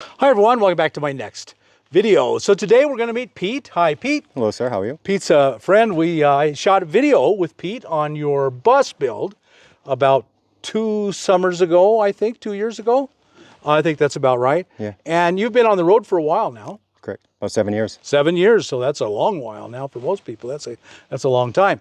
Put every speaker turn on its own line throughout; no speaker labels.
Hi everyone, welcome back to my next video. So today we're going to meet Pete. Hi Pete.
Hello sir, how are you?
Pete's a friend. I shot a video with Pete on your bus build about 2 summers ago, I think, 2 years ago. I think that's about right.
Yeah.
And you've been on the road for a while now.
Correct. About 7 years.
7 years, so that's a long while now for most people. That's a long time.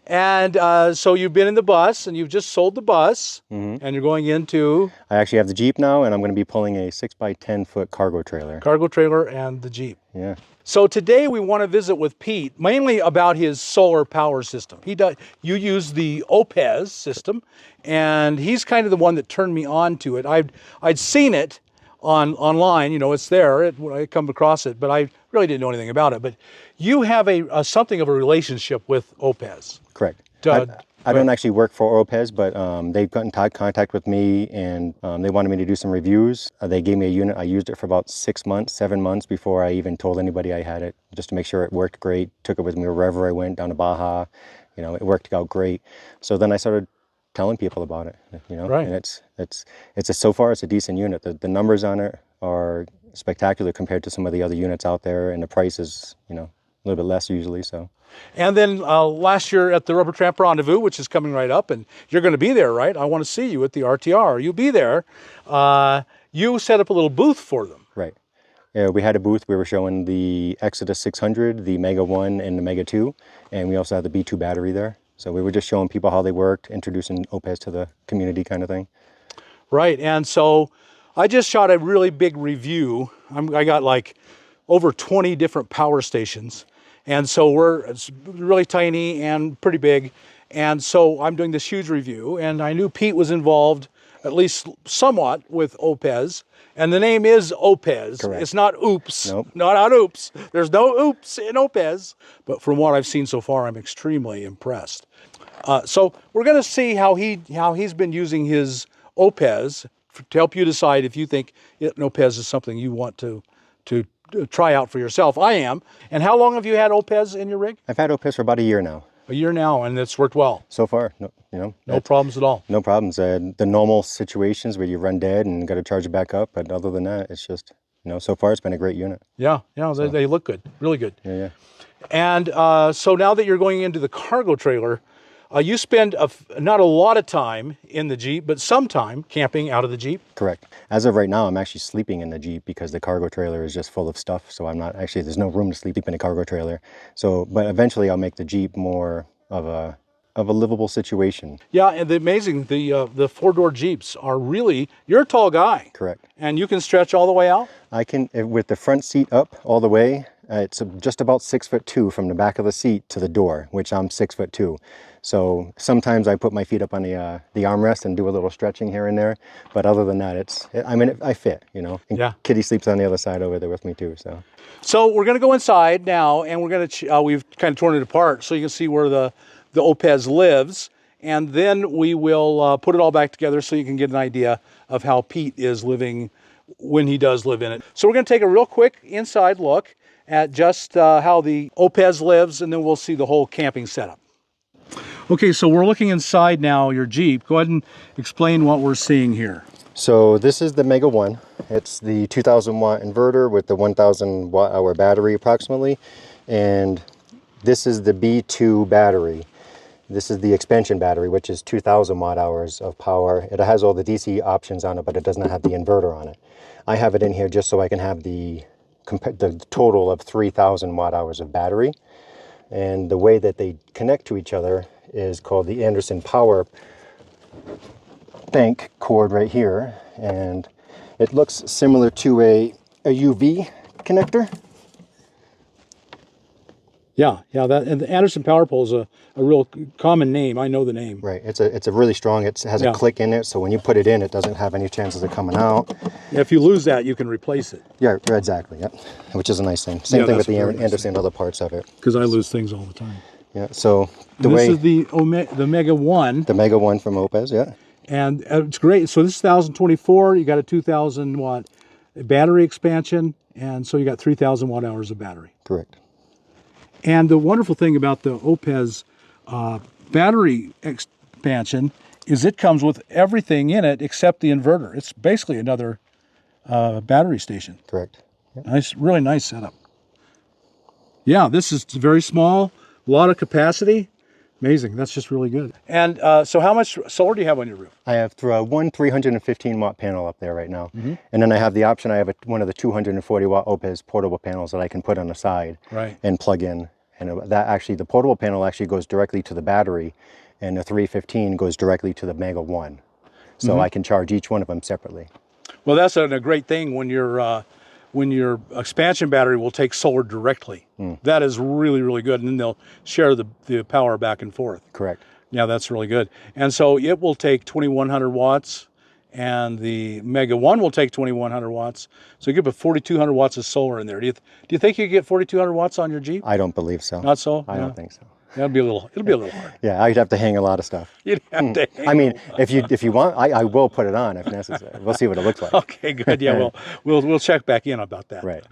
And so you've been in the bus, and you've just sold the bus, and you're going into...
I actually have the Jeep now, and I'm going to be pulling a 6x10 foot cargo trailer.
Cargo trailer and the Jeep.
Yeah.
So today we want to visit with Pete, mainly about his solar power system. You use the Oupes system, and he's kind of the one that turned me on to it. I'd seen it online, you know, it's there. I come across it, but I really didn't know anything about it. But you have something of a relationship with Oupes.
Correct. I don't actually work for Oupes, but they've gotten in contact with me, and they wanted me to do some reviews. They gave me a unit. I used it for about 6 months, 7 months before I even told anybody I had it, just to make sure it worked great. Took it with me wherever I went, down to Baja. You know, it worked out great. So then I started telling people about it, you know,
right.
And so far it's a decent unit. The numbers on it are spectacular compared to some of the other units out there, and the price is, you know, a little bit less usually. So.
And then last year at the Rubber Tramp Rendezvous, which is coming right up, and you're going to be there, right? I want to see you at the RTR. You'll be there. You set up a little booth for them.
Right. Yeah, we had a booth. We were showing the Exodus 600, the Mega 1, and the Mega 2, and we also had the B2 battery there. So we were just showing people how they worked, introducing Oupes to the community kind of thing. Right.
And so I just shot a really big review. I got like over 20 different power stations. And so it's really tiny and pretty big. And so I'm doing this huge review, and I knew Pete was involved, at least somewhat, with Oupes. And the name is Oupes.
Correct.
It's not Oops.
Nope.
Not on Oops. There's no Oops in Oupes. But from what I've seen so far, I'm extremely impressed. So we're going to see how he's been using his Oupes to help you decide if you think Oupes is something you want to try out for yourself. I am. And how long have you had Oupes in your rig?
I've had Oupes for about a year now.
A year now, and it's worked well.
So far, no, you know,
no problems at all.
No problems. The normal situations where you run dead and got to charge it back up, but other than that, it's just, you know, so far it's been a great unit.
Yeah, yeah, so. They look good, really good.
Yeah, yeah.
And so now that you're going into the cargo trailer, you spend not a lot of time in the Jeep, but some time camping out of the Jeep?
Correct. As of right now, I'm actually sleeping in the Jeep because the cargo trailer is just full of stuff. So I'm not actually, there's no room to sleep in a cargo trailer. So, but eventually I'll make the Jeep more of a livable situation.
Yeah, and the 4-door Jeeps are really, you're a tall guy.
Correct.
And you can stretch all the way out?
I can, with the front seat up all the way, it's just about 6'2" from the back of the seat to the door, which I'm 6'2". So sometimes I put my feet up on the armrest and do a little stretching here and there. But other than that, I fit, you know. And
yeah.
Kitty sleeps on the other side over there with me too.
So we're going to go inside now, and we're going to we've kind of torn it apart so you can see where the Oupes lives, and then we will put it all back together so you can get an idea of how Pete is living when he does live in it. So we're going to take a real quick inside look at just how the Oupes lives, and then we'll see the whole camping setup. Okay, so we're looking inside now, your Jeep. Go ahead and explain what we're seeing here.
So this is the Mega 1. It's the 2,000 watt inverter with the 1,000 watt hour battery approximately. And this is the B2 battery. This is the expansion battery, which is 2,000 watt hours of power. It has all the DC options on it, but it does not have the inverter on it. I have it in here just so I can have the total of 3,000 watt hours of battery. And the way that they connect to each other is called the Anderson Power Bank cord right here. And it looks similar to a UV connector.
Yeah, and the Anderson Power Pole is a real common name. I know the name.
Right. It's a really strong. It has a click in it, so when you put it in, it doesn't have any chances of coming out.
Yeah, if you lose that, you can replace it.
Yeah, exactly. Yep. Which is a nice thing. Same thing with the Anderson and other parts of it.
Because I lose things all the time.
Yeah. So
this is the Mega 1.
The Mega 1 from Oupes. Yeah.
And it's great. So this is 1024. You got a 2,000 watt battery expansion, and so you got 3,000 watt hours of battery.
Correct.
And the wonderful thing about the Oupes battery expansion is it comes with everything in it except the inverter. It's basically another battery station.
Correct. Yep.
Nice, really nice setup. Yeah, this is very small, a lot of capacity. Amazing. That's just really good. And so how much solar do you have on your roof?
I have one 315 watt panel up there right now. And then I have the option, I have one of the 240 watt Oupes portable panels that I can put on the side and plug in. And that actually, the portable panel actually goes directly to the battery, and the 315 goes directly to the Mega 1. So I can charge each one of them separately.
Well, that's a great thing when your expansion battery will take solar directly. That is really, really good. And then they'll share the power back and forth.
Correct.
Yeah, that's really good. And so it will take 2,100 watts, and the Mega 1 will take 2,100 watts. So you get about 4,200 watts of solar in there. Do you think you get 4,200 watts on your Jeep?
I don't believe so.
Not so?
I don't think so.
It'll be a little hard.
Yeah, I'd have to hang a lot of stuff.
You'd have to hang
I mean, if you want, I will put it on if necessary. We'll see what it looks like.
Okay, good. Yeah, we'll check back in about that.
Right.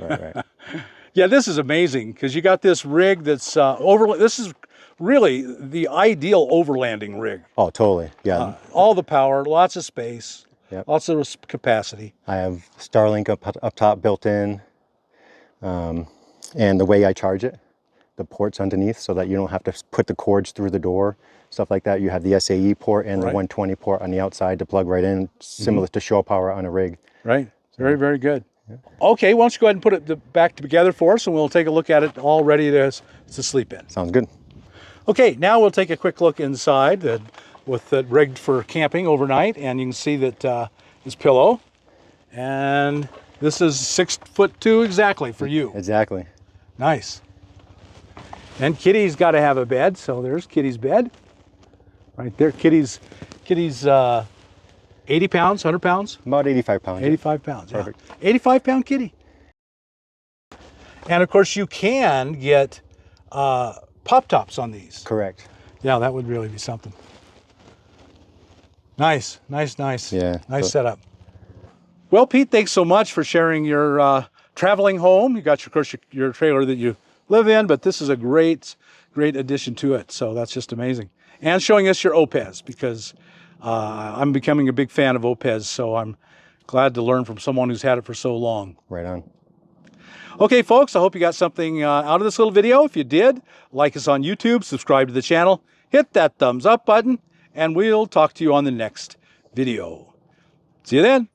Yeah, this is amazing because you got this rig that's this is really the ideal overlanding rig.
Oh, totally. Yeah.
All the power, lots of space,
Yep.
lots of capacity.
I have Starlink up top built in, and the way I charge it, the ports underneath, so that you don't have to put the cords through the door, stuff like that. You have the SAE port and the 120 port on the outside to plug right in, similar to shore power on a rig.
Right. Very, very good. Yeah. Okay, why don't you go ahead and put it back together for us, and we'll take a look at it all ready to sleep in.
Sounds good.
Okay, now we'll take a quick look inside with it rigged for camping overnight, and you can see that this pillow, and this is 6'2" exactly for you.
Exactly.
Nice. And Kitty's got to have a bed, so there's Kitty's bed. Right there, Kitty's 80 pounds, 100 pounds?
About 85 pounds.
85 pounds,
Perfect.
Yeah. 85-pound kitty. And of course, you can get pop tops on these.
Correct.
Yeah, that would really be something. Nice.
Yeah.
Nice setup. Well, Pete, thanks so much for sharing your traveling home. You got, of course, your trailer that you live in, but this is a great addition to it. So that's just amazing. And showing us your Oupes, because I'm becoming a big fan of Oupes, so I'm glad to learn from someone who's had it for so long.
Right on.
Okay, folks, I hope you got something out of this little video. If you did, like us on YouTube, subscribe to the channel, hit that thumbs up button, and we'll talk to you on the next video. See you then.